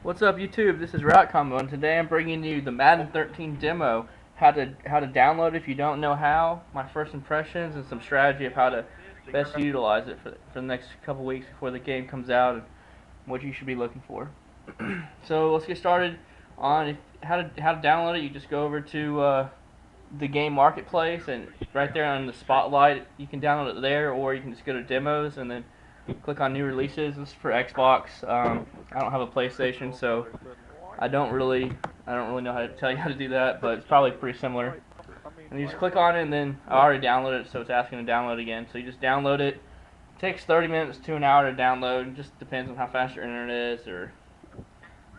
What's up, YouTube? This is Rock Combo, and today I'm bringing you the Madden 13 demo. How to download it if you don't know how. My first impressions and some strategy of how to best utilize it for the next couple weeks before the game comes out, and what you should be looking for. So let's get started on how to download it. You just go over to the game marketplace, and right there on the spotlight, you can download it there, or you can just go to demos and then click on new releases. This is for Xbox. I don't have a PlayStation, so I don't really know how to tell you how to do that, but it's probably pretty similar. And you just click on it, and then I already downloaded it, so it's asking to download again. So you just download it. It takes 30 minutes to an hour to download. It just depends on how fast your internet is, or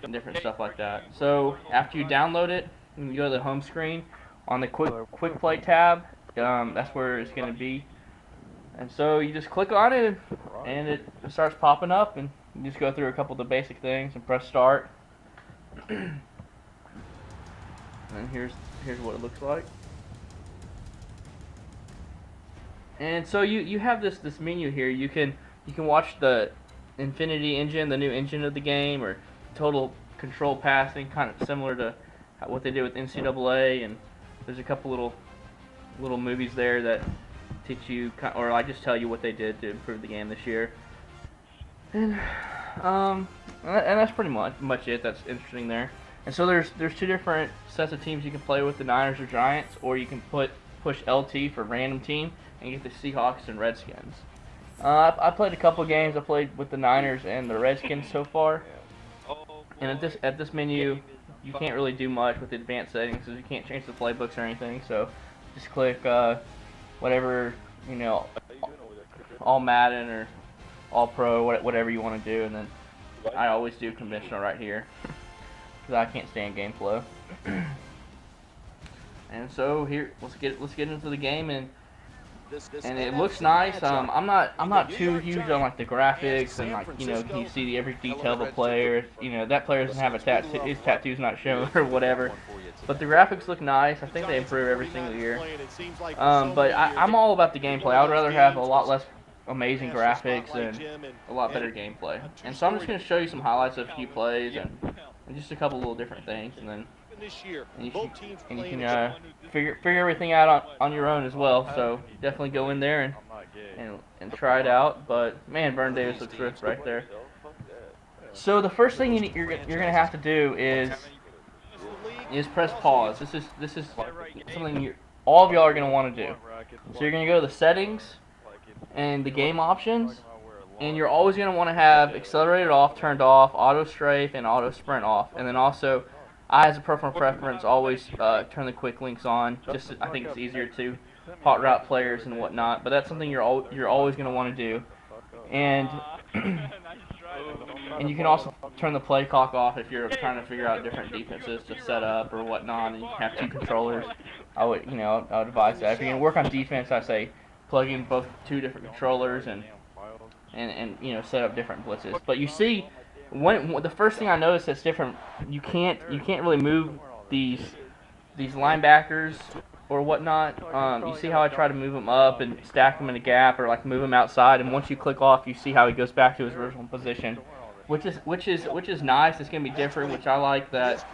different stuff like that. So after you download it, you go to the home screen on the quick play tab. That's where it's going to be. And so you just click on it, and it starts popping up, and you just go through a couple of the basic things and press start. And here's what it looks like. And so you have this menu here. You can watch the Infinity engine, the new engine of the game, or total control passing, kind of similar to what they did with NCAA. And there's a couple little movies there that teach you, or I just tell you what they did to improve the game this year. And that's pretty much it. That's interesting there. And so there's two different sets of teams you can play with: the Niners or Giants, or you can push LT for random team and get the Seahawks and Redskins. I played a couple games. I played with the Niners and the Redskins so far. And at this menu, you can't really do much with the advanced settings because you can't change the playbooks or anything. So just click whatever, all Madden or all Pro, whatever you want to do, and then I always do conventional right here because I can't stand game flow. And so here, let's get into the game, and it looks nice. I'm not too huge on like the graphics and like you see every detail of a player. That player doesn't have a tattoo, his tattoo's not shown or whatever. But the graphics look nice. I think they improve every single year. But I'm all about the gameplay. I would rather have a lot less amazing graphics and a lot better gameplay. And so I'm just going to show you some highlights of a few plays and just a couple little different things, and then you can figure everything out on your own as well. So definitely go in there and try it out. But man, Vernon Davis looks ripped right there. So the first thing you're going to have to do is press pause. This is something all of y'all are going to want to do. So you're going to go to the settings and the game options, and you're always going to want to have accelerated off, turned off, auto strafe, and auto sprint off. And then also, I as a personal preference always turn the quick links on. I think it's easier to hot route players and whatnot. But that's something you're always going to want to do. And and you can also turn the play clock off if you're trying to figure out different defenses to set up or whatnot, and you have two controllers. I would advise that. If you're gonna work on defense, I say plug in both two different controllers and set up different blitzes. But you see, the first thing I noticed that's different, you can't really move these linebackers or whatnot. You see how I try to move them up and stack them in a gap, or like move them outside, and once you click off, you see how he goes back to his original position, which is nice. It's gonna be different, which I like. That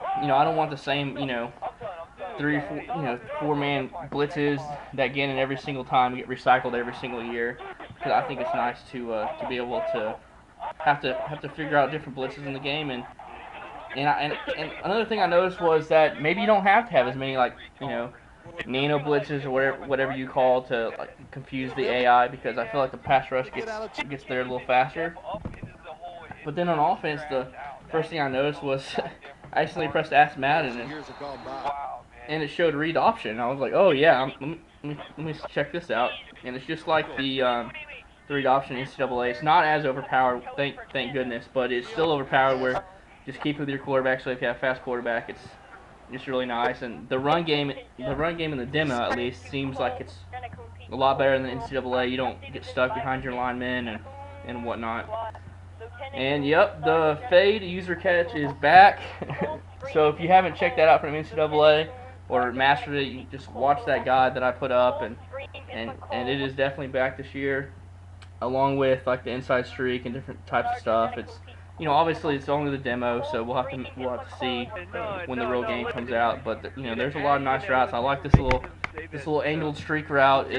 I don't want the same 3 or 4 man blitzes that get in every single time, get recycled every single year, because I think it's nice to be able to have to figure out different blitzes in the game. And another thing I noticed was that maybe you don't have to have as many nano blitzes or whatever you call to confuse the AI, because I feel like the pass rush gets there a little faster. But then on offense, the first thing I noticed was I accidentally pressed Ask Madden and it showed read option. I was like, oh yeah, let me check this out. And it's just like the read option in NCAA. It's not as overpowered, thank goodness, but it's still overpowered where just keep with your quarterback. So if you have a fast quarterback, it's just really nice. And the run game in the demo at least seems like it's a lot better than NCAA. You don't get stuck behind your linemen and whatnot. And yep, the fade user catch is back. So if you haven't checked that out from NCAA or mastered it, you just watch that guide that I put up, and it is definitely back this year, along with like the inside streak and different types of stuff. you know, obviously it's only the demo, so we'll have to see when the real game comes out. But you know, there's a lot of nice routes. I like this little angled streak route.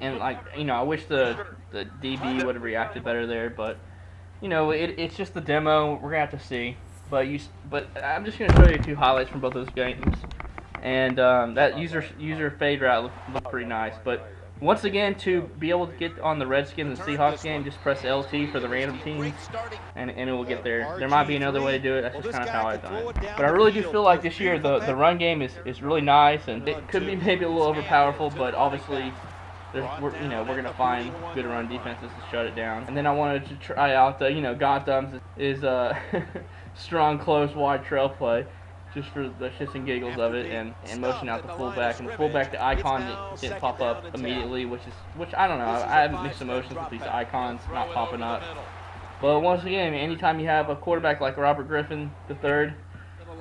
And like, you know, I wish the DB would have reacted better there, but you know, it's just the demo. We're gonna have to see. But I'm just gonna show you two highlights from both those games, and that user fade route looked pretty nice. But once again, to be able to get on the Redskins and Seahawks game, just press LT for the random teams, and it will get there. There might be another way to do it. That's just kind of how I've done it. But I really do feel like this year the run game is really nice, and it could be maybe a little overpowerful, but obviously we're going to find good run defenses to shut it down. And then I wanted to try out the, God Thumbs is a strong, close, wide trail play, just for the shits and giggles of it, and motion out the fullback. And the fullback, the icon didn't pop up immediately, which I don't know. I have mixed emotions with these icons not popping up. But once again, anytime you have a quarterback like Robert Griffin III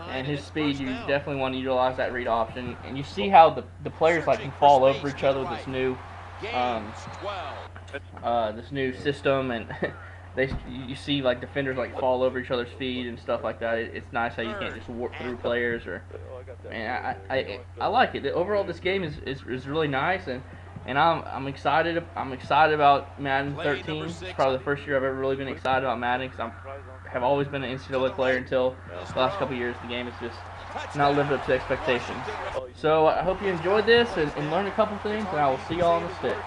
and his speed, you definitely want to utilize that read option. And you see how the players like can fall over each other with this new system, and you see like defenders like fall over each other's feet and stuff like that. It's nice how you can't just warp through players. I like it. Overall, this game is really nice, and I'm excited. I'm excited about Madden 13. It's probably the first year I've ever really been excited about Madden, because I have always been an NCAA player until the last couple of years. The game has just not lived up to expectations. So I hope you enjoyed this and learned a couple things, and I will see y'all on the sticks.